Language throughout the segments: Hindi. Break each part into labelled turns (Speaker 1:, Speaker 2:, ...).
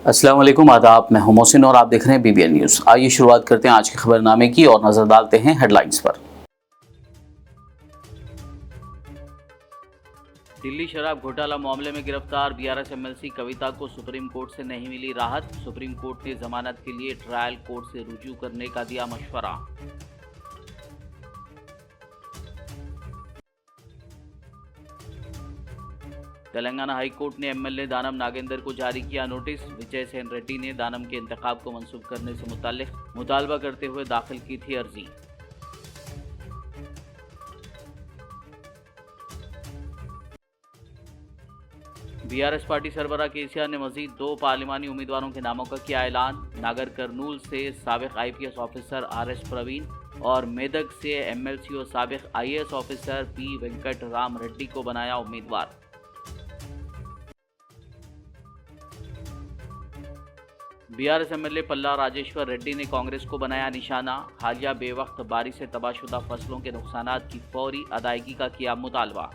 Speaker 1: अस्सलाम वालेकुम, आदाब। मैं हूं मोहसिन और आप देख रहे हैं BBN न्यूज़। आइए शुरुआत करते हैं आज के खबरनामे की और नजर डालते हैं हेडलाइंस पर। दिल्ली शराब घोटाला मामले में गिरफ्तार BRS MLC कविता को सुप्रीम कोर्ट से नहीं मिली राहत। सुप्रीम कोर्ट ने जमानत के लिए ट्रायल कोर्ट से रुजू करने का दिया मशवरा। तेलंगाना हाई कोर्ट ने MLA दानम नागेंद्र को जारी किया नोटिस। विजय सेन रेड्डी ने दानम के इंतखाब को मंसूख करने से मुतालबा करते हुए दाखिल की थी अर्जी। BRS पार्टी सरबराह KCR ने मजीद 2 पार्लिमानी उम्मीदवारों के नामों का किया ऐलान। नागर कर्नूल से साबिक IPS ऑफिसर RS प्रवीण और मेदक से MLC और साबिक IAS officer P Venkat Ram Reddy को बनाया उम्मीदवार। BRS MLA पल्ला राजेश्वर रेड्डी ने कांग्रेस को बनाया निशाना। हालिया बेवक्त बारिश से तबाहशुदा फसलों के नुकसानात की फौरी अदायगी का किया मुतालबा।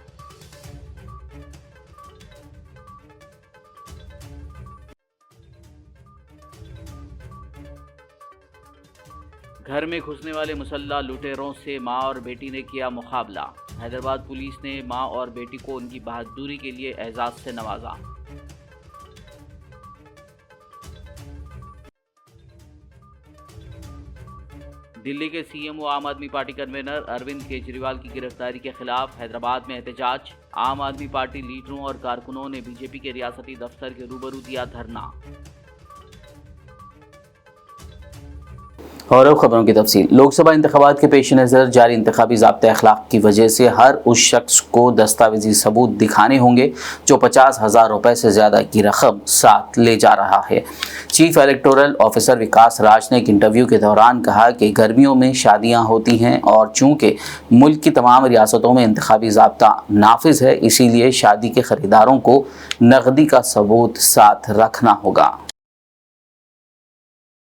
Speaker 1: घर में घुसने वाले मुसल्ला लुटेरों से मां और बेटी ने किया मुकाबला। हैदराबाद पुलिस ने मां और बेटी को उनकी बहादुरी के लिए एजाज से नवाजा। दिल्ली के CM व आम आदमी पार्टी कन्वीनर अरविंद केजरीवाल की गिरफ्तारी के खिलाफ हैदराबाद में एहतजाज। आम आदमी पार्टी लीडरों और कारकुनों ने BJP के रियासती दफ्तर के रूबरू दिया धरना। और अब खबरों की तफसील। लोकसभा इंतखाबात के पेश नज़र जारी इंतखाबी ज़ाब्ते अखलाक की वजह से हर उस शख्स को दस्तावेजी सबूत दिखाने होंगे जो 50,000 रुपये से ज़्यादा की रकम साथ ले जा रहा है। चीफ इलेक्टोरल ऑफिसर विकास राज ने एक इंटरव्यू के दौरान कहा कि गर्मियों में शादियां होती हैं और चूँकि मुल्क की तमाम रियासतों में इंतखाबी ज़ाब्ता नाफिज है, इसीलिए शादी के ख़रीदारों को नकदी का सबूत साथ रखना होगा।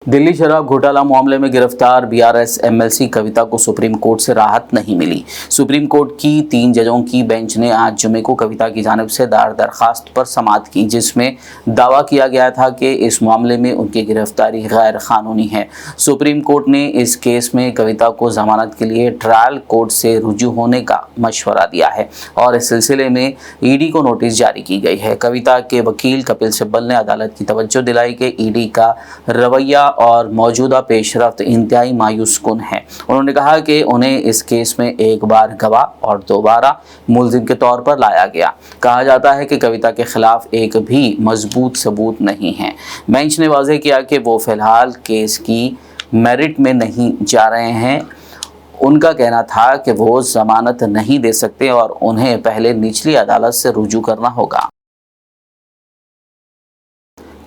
Speaker 1: दिल्ली शराब घोटाला मामले में गिरफ्तार BRS MLC कविता को सुप्रीम कोर्ट से राहत नहीं मिली। सुप्रीम कोर्ट की 3 जजों की बेंच ने आज जुमे को कविता की जानिब से दायर दरखास्त पर समाअत की, जिसमें दावा किया गया था कि इस मामले में उनकी गिरफ्तारी गैर कानूनी है। सुप्रीम कोर्ट ने इस केस में कविता को जमानत के लिए ट्रायल कोर्ट से रुजू होने का मशवरा दिया है और इस सिलसिले में ED को नोटिस जारी की गई है। कविता के वकील कपिल सिब्बल ने अदालत की तवज्जो दिलाई कि ED का रवैया और मौजूदा पेशरफ्त इंतहाई मायूस कुन है। उन्होंने कहा कि उन्हें इस केस में एक बार गवाह और दोबारा मुल्जिम के तौर पर लाया गया। कहा जाता है कि कविता के खिलाफ एक भी मजबूत सबूत नहीं है। बेंच ने वाज़ेह किया कि वो फ़िलहाल केस की मेरिट में नहीं जा रहे हैं। उनका कहना था कि वो जमानत नहीं दे सकते और उन्हें पहले निचली अदालत से रुजू करना होगा।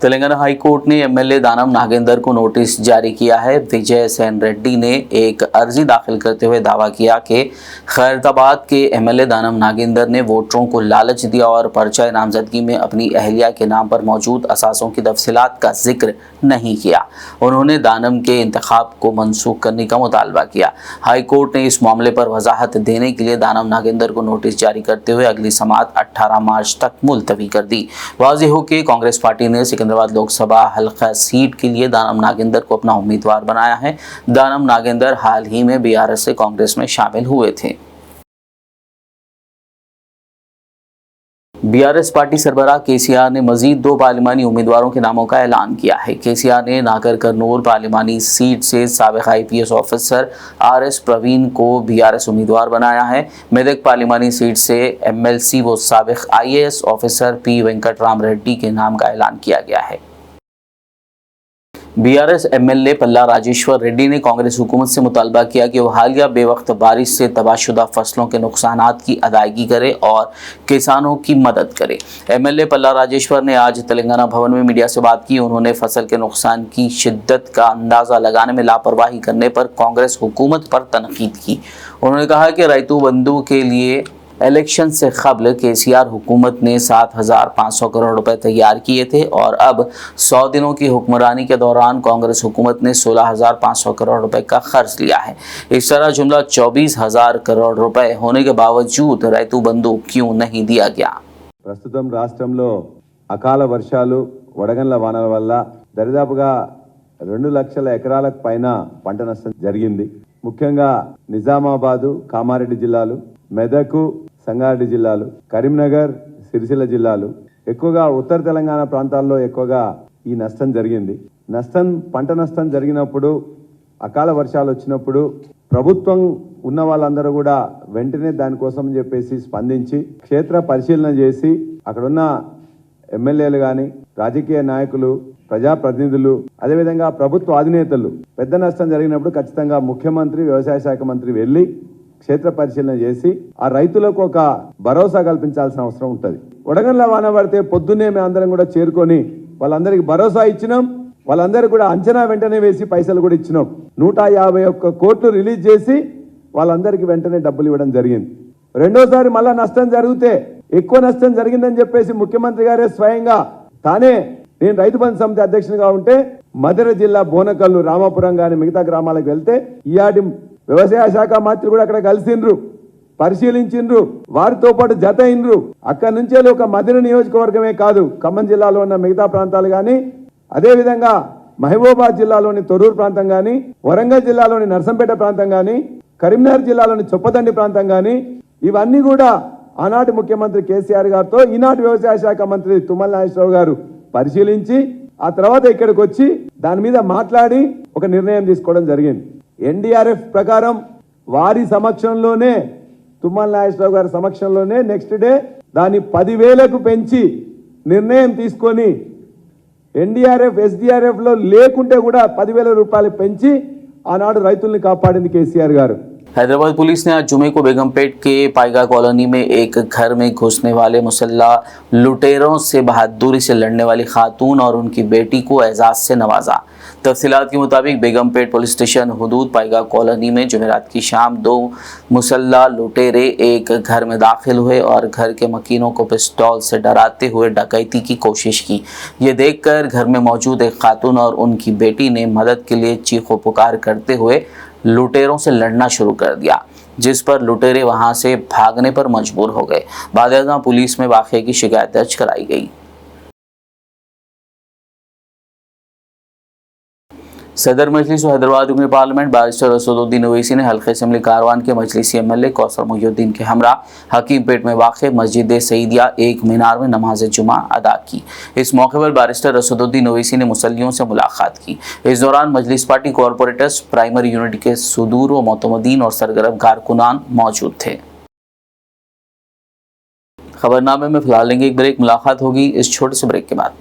Speaker 1: तेलंगाना हाई कोर्ट ने MLA दानम नागेंद्र को नोटिस जारी किया है। विजय सेन रेड्डी ने एक अर्जी दाखिल करते हुए दावा किया कि खैरताबाद के MLA दानम नागेंद्र ने वोटरों को लालच दिया और पर्चा नामजदगी में अपनी अहलिया के नाम पर मौजूद असासों की तफसीलात का जिक्र नहीं किया। उन्होंने दानम के इंतखाब को मनसूख करने का मुतालबा किया। हाई कोर्ट ने इस मामले पर वजाहत देने के लिए दानम नागेंद्र को नोटिस जारी करते हुए अगली समाअत 18 मार्च तक मुलतवी कर दी। वाज़ेह हो कि कांग्रेस पार्टी ने सिकंदराबाद लोकसभा हल्का सीट के लिए दानम नागेंद्र को अपना उम्मीदवार बनाया है। दानम नागेंद्र हाल ही में BRS से कांग्रेस में शामिल हुए थे। BRS पार्टी सरबराह KCR ने मजीद 2 पार्लिमानी उम्मीदवारों के नामों का ऐलान किया है। KCR ने नागर कर्नूल पार्लिमानी सीट से साबिक IPS ऑफिसर RS प्रवीण को BRS उम्मीदवार बनाया है। मेदक पार्लिमानी सीट से MLC व साबिक IAS officer P Venkat Ram Reddy के नाम का ऐलान किया गया है। BRS MLA पल्ला राजेश्वर रेड्डी ने कांग्रेस हुकूमत से मुतालबा किया कि वह हालिया बेवक्त बारिश से तबाहशुदा फसलों के नुकसानात की अदायगी करे और किसानों की मदद करे। MLA पल्ला राजेश्वर ने आज तेलंगाना भवन में मीडिया से बात की। उन्होंने फसल के नुकसान की शिद्दत का अंदाज़ा लगाने में लापरवाही करने पर कांग्रेस हुकूमत पर तनकीद की। उन्होंने कहा कि रैतू बंधु के लिए इलेक्शन से कबल KCR हुकूमत ने 7,500 करोड़ रुपए तैयार किए थे और अब 100 दिनों की हुक्मरानी के दौरान कांग्रेस हुकूमत ने 16,500 करोड़ रुपए का खर्च लिया है। इस तरह जुमला 24,000 करोड़ रुपए होने के बावजूद రైతు బంధు क्यों नहीं दिया गया।
Speaker 2: ప్రస్తుతం రాష్ట్రంలో అకాల వర్షాలు వడగండ్ల వానల వల్ల దరిదాపుగా 2 లక్షల ఎకరాలకు పైన పంట నష్టం జరిగింది. ముఖ్యంగా నిజామాబాదు, కామారెడ్డి జిల్లాలు, మెదకు, సంగారెడ్డి జిల్లాలు, కరీంనగర్, సిరిసిల్ల జిల్లాలు, ఎక్కువగా ఉత్తర తెలంగాణ ప్రాంతాల్లో ఎక్కువగా ఈ నష్టం జరిగింది. పంట నష్టం జరిగినప్పుడు, అకాల వర్షాలు వచ్చినప్పుడు ప్రభుత్వం ఉన్న వాళ్ళందరూ కూడా వెంటనే దానికోసం చెప్పేసి స్పందించి క్షేత్ర పరిశీలన చేసి అక్కడున్న ఎమ్మెల్యేలు కానీ, రాజకీయ నాయకులు, ప్రజాప్రతినిధులు, అదేవిధంగా ప్రభుత్వ అధినేతలు పెద్ద నష్టం జరిగినప్పుడు ఖచ్చితంగా ముఖ్యమంత్రి, వ్యవసాయ శాఖ మంత్రి వెళ్ళి క్షేత్ర పరిశీలన చేసి ఆ రైతులకు ఒక భరోసా కల్పించాల్సిన అవసరం ఉంటుంది. వడగండ్ల వాన పడితే పొద్దున్నే మేము అందరం కూడా చేరుకొని వాళ్ళందరికీ భరోసా ఇచ్చినాం. వాళ్ళందరికీ కూడా అంచనా వెంటనే వేసి పైసలు కూడా ఇచ్చినాం. 151 కోట్లు రిలీజ్ చేసి వాళ్ళందరికీ వెంటనే డబ్బులు ఇవ్వడం జరిగింది. రెండోసారి మళ్ళా నష్టం జరిగితే, ఎక్కువ నష్టం జరిగిందని చెప్పేసి ముఖ్యమంత్రి గారే స్వయంగా తానే, నేను రైతు బంధు సమితి అధ్యక్షునిగా ఉంటే మధుర జిల్లా బోనకల్లు, రామాపురం కానీ మిగతా గ్రామాలకు వెళ్తే ఈయాటి వ్యవసాయ శాఖ మంత్రి కూడా అక్కడ కలిసిండ్రు, పరిశీలించిండ్రు, వారితో పాటు జత అయినరు. అక్కడి నుంచే ఒక మధుర నియోజకవర్గమే కాదు, ఖమ్మం జిల్లాలో ఉన్న మిగతా ప్రాంతాలు కానీ, అదేవిధంగా మహబూబాబాద్ జిల్లాలోని తొర్రూరు ప్రాంతం కానీ, వరంగల్ జిల్లాలోని నర్సంపేట ప్రాంతం కానీ, కరీంనగర్ జిల్లాలోని చొప్పదండి ప్రాంతం కానీ, ఇవన్నీ కూడా ఆనాటి ముఖ్యమంత్రి కేసీఆర్ గారితో ఈనాటి వ్యవసాయ శాఖ మంత్రి తుమ్మల నాగేశ్వరరావు గారు పరిశీలించి ఆ తర్వాత ఇక్కడికి వచ్చి దాని మీద మాట్లాడి ఒక నిర్ణయం తీసుకోవడం జరిగింది. ఎన్డీఆర్ఎఫ్ ప్రకారం వారి సమక్షంలోనే, తుమ్మల నాగేశ్వరరావు గారి సమక్షంలోనే నెక్స్ట్ డే దాన్ని 10,000కు పెంచి నిర్ణయం తీసుకొని ఎన్డీఆర్ఎఫ్, ఎస్డీఆర్ఎఫ్ లో లేకుంటే కూడా 10,000 రూపాయలు పెంచి ఆనాడు రైతుల్ని కాపాడింది కేసీఆర్ గారు.
Speaker 1: हैदराबाद पुलिस ने आज जुमे को बेगमपेट के पाइगा कॉलोनी में एक घर में घुसने वाले मुसल्ला लुटेरों से बहादुरी से लड़ने वाली खातून और उनकी बेटी को एजाज से नवाजा। तफसीलात के मुताबिक बेगमपेट पुलिस स्टेशन हुदूद पाइगा कॉलोनी में जुमेरात की शाम 2 मुसल्ला लुटेरे एक घर में दाखिल हुए और घर के मकीनों को पिस्तौल से डराते हुए डकैती की कोशिश की। ये देखकर घर में मौजूद एक खातून और उनकी बेटी ने मदद के लिए चीखो पुकार करते हुए लुटेरों से लड़ना शुरू कर दिया, जिस पर लुटेरे वहां से भागने पर मजबूर हो गए। बाद पुलिस में वाक़े की शिकायत दर्ज कराई गई। सदर मजलिस और हैदराबाद रुकन पार्लियामेंट बैरिस्टर असदुद्दीन ओवैसी ने हल्के असेंबली कारवान के मजलिसी एमएलए कौसर मोहिउद्दीन के हमरा हकीमपेट में वाक़ मस्जिद सईदिया एक मीनार में नमाज जुमा अदा की। इस मौके पर बैरिस्टर असदुद्दीन ओवैसी ने मुसल्लियों से मुलाकात की। इस दौरान मजलिस पार्टी कॉरपोरेटर्स, प्राइमरी यूनिट के सुदूर व मोतमदीन और सरगर्म कारकुनान मौजूद थे। खबरनामे में फिलहाल लेंगे एक ब्रेक, मुलाकात होगी इस छोटे से ब्रेक के बाद।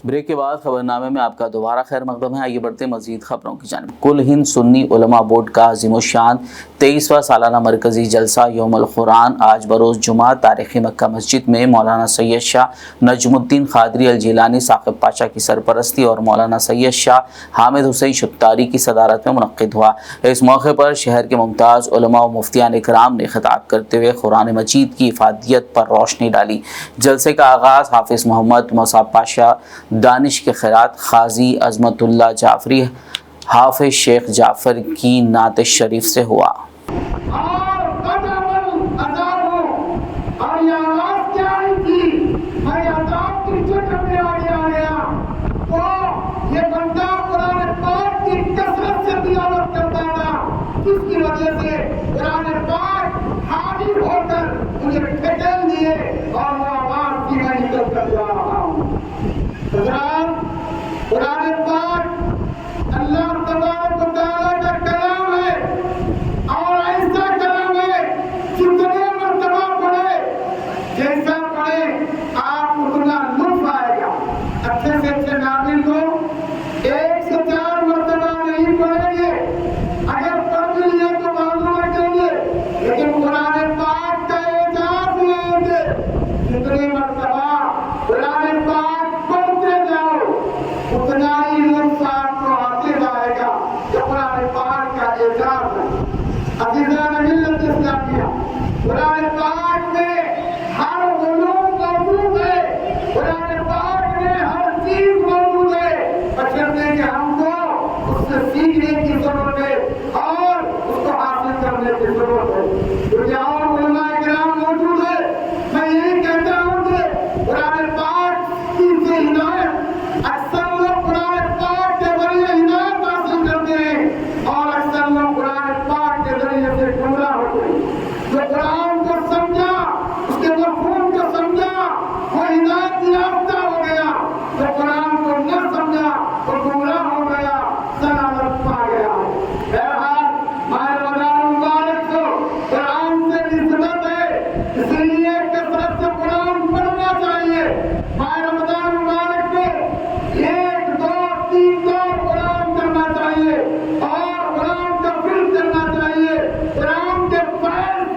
Speaker 1: ब्रेक के बाद खबरनामे में आपका दोबारा खैर मकदम है। आइए बढ़ते हैं मजीद खबरों की जानिब। कुल हिंद सुन्नी उलमा बोर्ड का अज़ीमुश्शान 23वां सालाना मरकजी जलसा यौमुल कुरान आज बरोज़ जुमा तारीख़ी मक्का मस्जिद में मौलाना सैयद शाह नजमुद्दीन क़ादरी अल जिलानी साक़िब पाशा की सरपरस्ती और मौलाना सैयद शाह हामिद हुसैन शुत्तारी की सदारत में मुनक़्क़िद हुआ। इस मौके पर शहर के मुमताज़ उलमा व मुफ्तियान इकराम ने खिताब करते हुए कुरान मजीद की इफ़ादियत पर रोशनी डाली। जलसे का आगाज़ हाफिज़ मोहम्मद मौसाब पाशा दानिश के खैरात, खाजी अज़मतुल्लाह जाफरी, हाफिज़ शेख जाफ़र की नात शरीफ से हुआ।
Speaker 3: अल्लाह तबारक व तआला का कलाम है उतना ही नुकसान को हासिल आएगा जो कुरान पाक का एजाज है। अज़ीज़ान मिल्लत इस्लामिया, कुरान पाक में हर उलूम मौजूद है, कुरान पाक में हर चीज मौजूद है, बशर्ते कि हमको उससे सीखने की जरूरत है और उसको हासिल करने की जरूरत है। क्योंकि और उलमाए किराम मौजूद है। मैं यही कहता हूँ कि कुरान पाक की से हिदायत अक्सर लोग कुरान पाक के जरिए हिदायत हासिल करते हैं और अक्सर लोग कुरान पाक के जरिए से गुमराह होते हैं। जो कुरान को समझा, उसके मफ़हूम को समझा, वो हिदायत याफ्ता हो गया। जो कुरान को न समझा वो गुमराह हो गया, सलामत पा गया। बहरहाल माह रमज़ान मुबारक को कुरान से निस्बत है, इसलिए कसरत से कुरान पढ़ना चाहिए। माह रमज़ान मुबारक में 1, 2, 3 कुरान करना चाहिए और कुरान का फिल्म करना चाहिए। कुरान के फैज़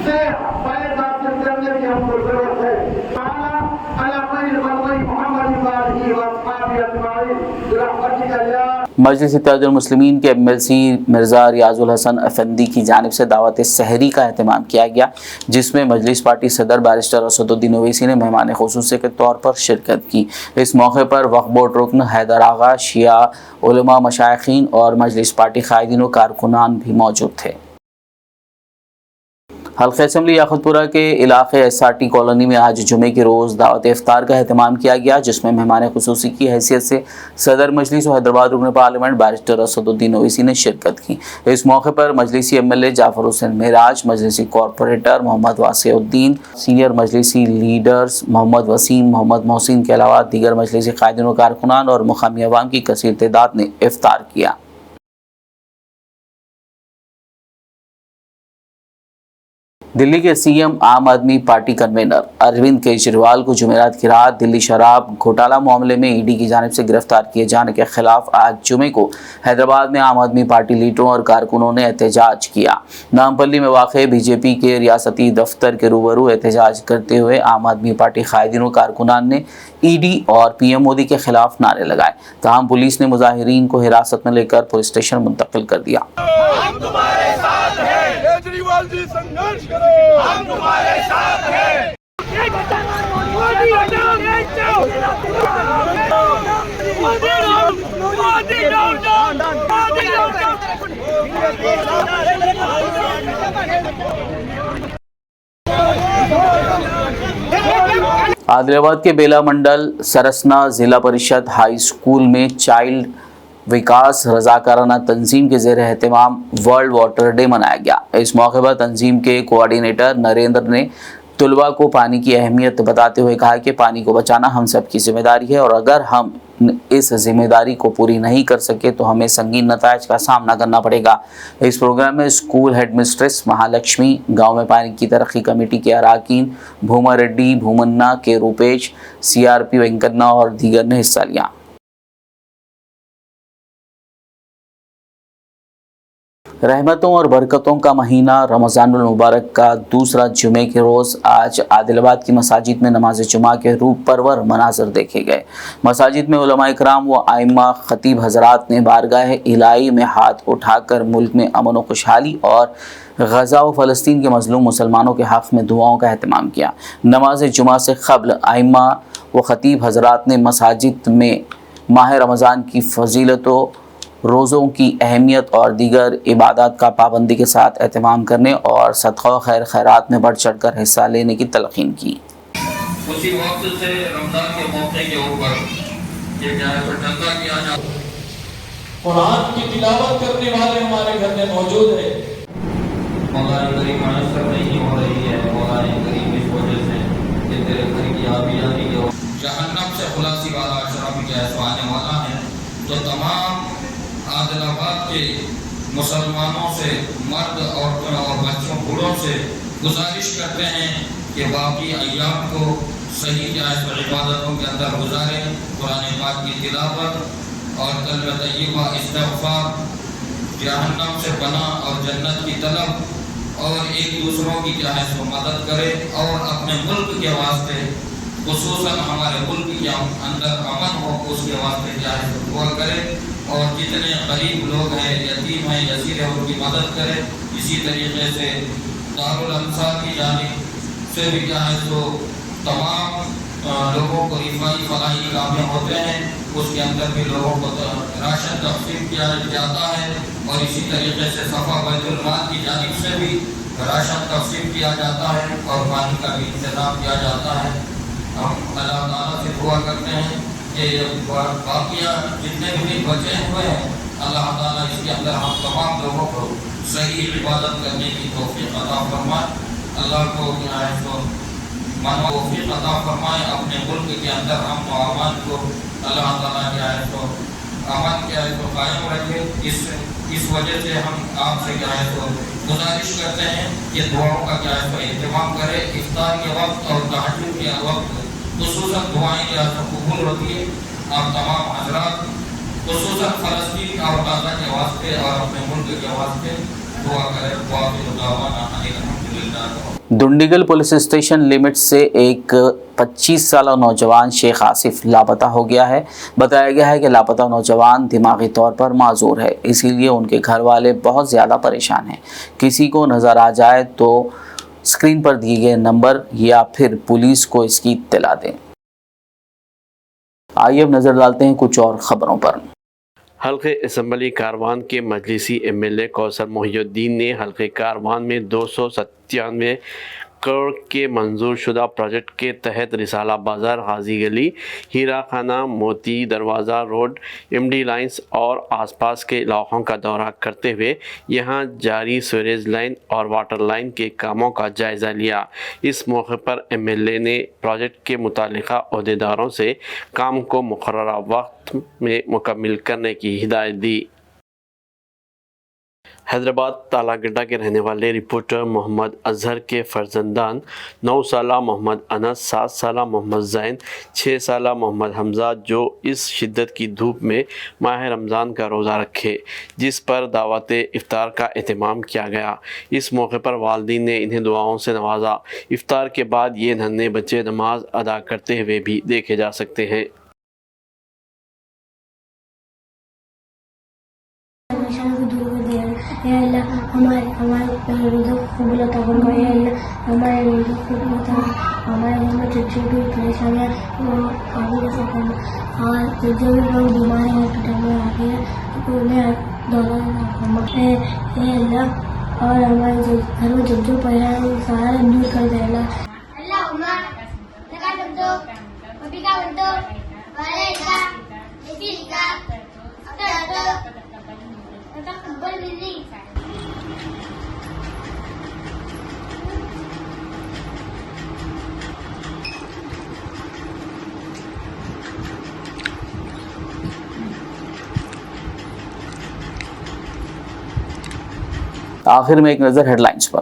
Speaker 3: से फैज़ हासिल करने की हमको जरूरत है। ताला अला खैर खल्क़ि मुहम्मद वालिही व अस्हाबिही अजमाईन बिरहमतिका या
Speaker 1: मजलिस इत्तेहादुल मुस्लिमीन के एमएलसी मिर्ज़ा रियाजुल हसन अफंदी की जानिब से दावत सहरी का एहतमाम किया गया, जिसमें मजलिस पार्टी सदर बैरिस्टर असदुद्दीन ओवैसी ने मेहमान खुसूसी के तौर पर शिरकत की। इस मौके पर वक्फ बोर्ड रुकन हैदर आगा, शिया उलमा, मशाइखीन और मजलिस पार्टी कायदीन व कारकुनान भी मौजूद थे। हल्का असम्बली याखुतपुरा के इलाके SRT कॉलोनी में आज जुमे के रोज़ दावत इफ्तार का एहतमाम किया गया, जिसमें मेहमान खुसूसी की हैसियत से सदर मजलिस और हैदराबाद रुकन पार्लियामेंट बैरिस्टर असदुद्दीन ओवैसी ने शिरकत की। इस मौके पर मजलिसी MLA जाफर हुसैन मेराज, मजलिसी कॉरपोरेटर मोहम्मद वासिउद्दीन, सीनियर मजलिसी लीडर्स मोहम्मद वसीम, मोहम्मद मोहसिन के अलावा दीगर मजलिसी कायदीन व कारकुनान और मुकामी अवाम की कसीर तादाद ने इफ्तार किया। दिल्ली के CM आम आदमी पार्टी कन्वीनर अरविंद केजरीवाल को जुमेरात की रात दिल्ली शराब घोटाला मामले में ED की जानिब से गिरफ्तार किए जाने के खिलाफ आज जुमे को हैदराबाद में आम आदमी पार्टी लीडरों और कारकुनों ने एहतजाज किया। नामपल्ली में वाक़ BJP के रियासती दफ्तर के रूबरू एहतजाज करते हुए आम आदमी पार्टी कायदीन व कारकुनान ने ED और PM मोदी के खिलाफ नारे लगाए। तमाम पुलिस ने मुजाहिरीन को हिरासत में लेकर पुलिस स्टेशन मुंतकिल कर दिया।
Speaker 4: हम तुम्हारे साथ हैं, केजरीवाल जी संघर्ष करो, हम तुम्हारे साथ हैं।
Speaker 1: आदिलाबाद के बेला मंडल सरसना जिला परिषद हाई स्कूल में चाइल्ड विकास रजाकाराना तंजीम के ज़ेर एहतमाम वर्ल्ड वाटर डे मनाया गया। इस मौके पर तंजीम के कोऑर्डिनेटर नरेंद्र ने तुलबा को पानी की अहमियत बताते हुए कहा कि पानी को बचाना हम सब की जिम्मेदारी है और अगर हम इस जिम्मेदारी को पूरी नहीं कर सके तो हमें संगीन नतायज का सामना करना पड़ेगा। इस प्रोग्राम में स्कूल हेडमिस्ट्रेस महालक्ष्मी, गांव में पानी की तरक्की कमेटी के अराकीन भूमा रेड्डी, भूमन्ना के रूपेश, CRP वेंकन्ना और दीगर ने हिस्सा लिया। रहमतों और बरकतों का महीना रमज़ानुल मुबारक का दूसरा जुमे के रोज़ आज आदिलाबाद की मसाजिद में नमाज जुमा के रूप परवर मनाजर देखे गए। मसाजिद में उलमाए कराम व आइम्मा खतीब हजरात ने बारगाह इलाही में हाथ उठाकर मुल्क में अमन व खुशहाली और गज़ा व फ़लस्तीन के मज़लूम मुसलमानों के हक़ में दुआओं का एहतमाम किया। नमाज जुमा से क़ब्ल आइम्मा व खतीब हजरात ने मसाजिद में माह रमज़ान की फजीलतों, रोज़ों की अहमियत और दीगर इबादत का पाबंदी के साथ एहतमाम करने और सदक़ा व खैर खैरात में बढ़ चढ़ कर हिस्सा लेने की तलक़ीन की।
Speaker 5: उसी वक्त से रमज़ान के मौके के ऊपर ये क्या है ठंडा किया जाता है।
Speaker 6: कुरान की तिलावत करने वाले हमारे घर में मौजूद है।
Speaker 5: मौला करीम मयसर नहीं हो रही है। मौला करीम इस वजह से कि तेरे घर की आबियानी जो जहन्नम से खुलासी वाला शराब जैसा आने वाला है, तो तमाम आदिलाबाद के मुसलमानों से, मर्द, औरतों और बच्चों, बूढ़ों से गुजारिश करते हैं कि बाकी अय्याम को सही जायज़ इबादतों के अंदर गुजारें। कुरान पाक की तिलावत और कल्ब तय्यबा, इस्तिग़फ़ार, जहन्नम से पनाह और जन्नत की तलब और एक दूसरों की जो है सो मदद करें और अपने मुल्क के वास्ते खुसूसन हमारे मुल्क के अंदर अमन हो, उसके वास्ते क्या है तो दुआ करें और जितने गरीब लोग हैं, यतीम हैं, यसीर हैं, उनकी मदद करें। इसी तरीके से दारुल अंसार की जानिब से भी क्या है तो तमाम लोगों को रिफाई फलाही कामें होते हैं, उसके अंदर भी लोगों को राशन तकसीम किया जाता है और इसी तरीके से सफ़ा बैतुल माल की जानिब से भी राशन तकसीम किया जाता है और पानी का भी इंतजाम किया जाता है। हम अल्लाह ताला से दुआ करते हैं कि बाकिया जितने भी बचे हुए हैं, अल्लाह ताला इसके अंदर हम तमाम लोगों को सही इबादत करने की तौफीक अता फरमाए। अल्लाह को क्या है तो मानो तौफीक अता फरमाए। अपने मुल्क के अंदर हम व अमन को अल्लाह ताला क्या है तो अमन क्या है तो कायम रखे। इस वजह से हम आपसे क्या है तो गुजारिश करते हैं कि दुआओं का क्या है तो इंतजाम करें। इफ्तार के वक्त और तहज्जुद के वक्त खुसूसन दुआएं क्या है तो कबूल होती है। आप तमाम हजरात खुसूसन फ़लस्तीन और गाज़ा के वास्ते और अपने मुल्क के वास्ते दुआ करें। दुआ की दुआवाना अल्हम्दुलिल्लाह।
Speaker 1: दुंडीगल पुलिस स्टेशन लिमिट से एक 25 साला नौजवान शेख आसिफ लापता हो गया है। बताया गया है कि लापता नौजवान दिमागी तौर पर माजूर है, इसीलिए उनके घर वाले बहुत ज़्यादा परेशान हैं। किसी को नज़र आ जाए तो स्क्रीन पर दिए गए नंबर या फिर पुलिस को इसकी इत्तला दें। आइए अब नज़र डालते हैं कुछ और ख़बरों पर।
Speaker 7: हल्के असम्बली कारवान के मजलिसी एमएलए कौसर मोहिउद्दीन ने हल्के कारवान में 297 करोड़ के मंजूर शुदा प्रोजेक्ट के तहत रिसाला बाज़ार, गाजी गली, हीरा खाना, मोती दरवाज़ा रोड, एमडी लाइन्स और आसपास के इलाक़ों का दौरा करते हुए यहां जारी सीवरेज लाइन और वाटर लाइन के कामों का जायज़ा लिया। इस मौके पर एमएलए ने प्रोजेक्ट के मुतालिका अहदेदारों से काम को मुकर्ररा वक्त में मुकम्मल करने की हिदायत दी। हैदराबाद तालागड्डा के रहने वाले रिपोर्टर मोहम्मद अजहर के फर्जंदान 9 साला मोहम्मद अनस, 7 साला मोहम्मद ज़ैन, 6 साला मोहम्मद हमज़ा जो इस शिद्दत की धूप में माह रमज़ान का रोज़ा रखे, जिस पर दावत इफ्तार का एहतमाम किया गया। इस मौके पर वालिदैन ने इन्हें दुआओं से नवाजा। इफ्तार के बाद ये नन्हे बच्चे नमाज अदा करते हुए भी देखे जा सकते हैं।
Speaker 8: हमारे रोज़ा कबूल अता फरमा। हमारे रोज़ा कबूल अता फरमा। हमारे घर में छोटी परेशानियाँ काबू अता फरमा। और जो भी लोग बीमार हैं हॉस्पिटल में आ गए तो उन्हें दौरा फरमा अल्लाह। और हमारे घर में जो परेशानी सारा दूर कर दे अल्लाह।
Speaker 1: आखिर में एक नज़र हेडलाइंस पर।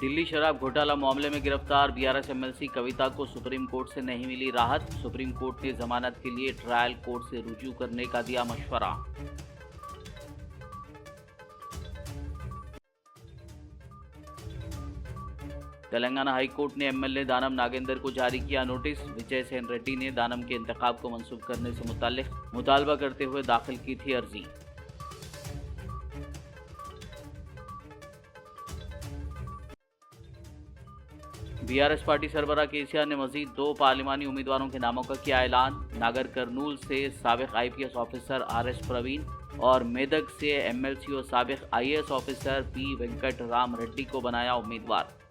Speaker 1: दिल्ली शराब घोटाला मामले में गिरफ्तार बीआरएस एमएलसी कविता को सुप्रीम कोर्ट से नहीं मिली राहत। सुप्रीम कोर्ट ने जमानत के लिए ट्रायल कोर्ट से रुजू करने का दिया मशवरा। तेलंगाना हाई कोर्ट ने एमएलए दानम नागेंद्र को जारी किया नोटिस। विजय सेन रेड्डी ने दानम के इंतखाब को मंसूख करने से मुतालबा करते हुए दाखिल की थी अर्जी। बीआरएस पार्टी सरबराह केसीआर ने मजीद 2 पार्लिमानी उम्मीदवारों के नामों का किया ऐलान। नागर कर्नूल से साबिक आईपीएस ऑफिसर आरएस प्रवीण और मेदक से एमएलसी और साबिक IAS officer P Venkat Ram Reddy को बनाया उम्मीदवार।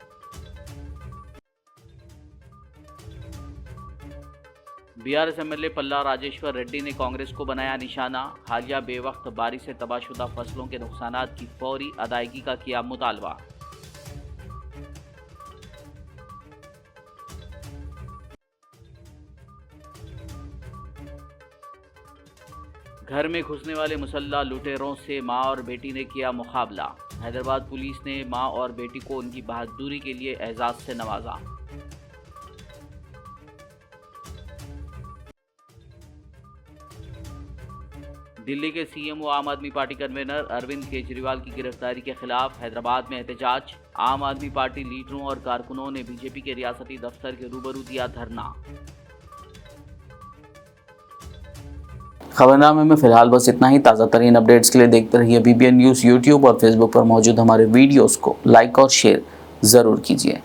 Speaker 1: बीआरएस एमएलए पल्ला राजेश्वर रेड्डी ने कांग्रेस को बनाया निशाना। हालिया बेवक्त बारिश से तबाहशुदा फसलों के नुकसानात की फौरी अदायगी का किया मुतालबा। घर में घुसने वाले मुसल्ला लुटेरों से मां और बेटी ने किया मुकाबला। हैदराबाद पुलिस ने मां और बेटी को उनकी बहादुरी के लिए एजाज से नवाजा। दिल्ली के सीएम व आम आदमी पार्टी कन्वीनर अरविंद केजरीवाल की गिरफ्तारी के खिलाफ हैदराबाद में एहतजाज। आम आदमी पार्टी लीडरों और कारकुनों ने बीजेपी के रियासती दफ्तर के रूबरू दिया धरना। खबरनामे में फिलहाल बस इतना ही। ताज़ा तरीन अपडेट्स के लिए देखते रहिए BBN न्यूज़। यूट्यूब और फेसबुक पर मौजूद हमारे वीडियोस को लाइक और शेयर ज़रूर कीजिए।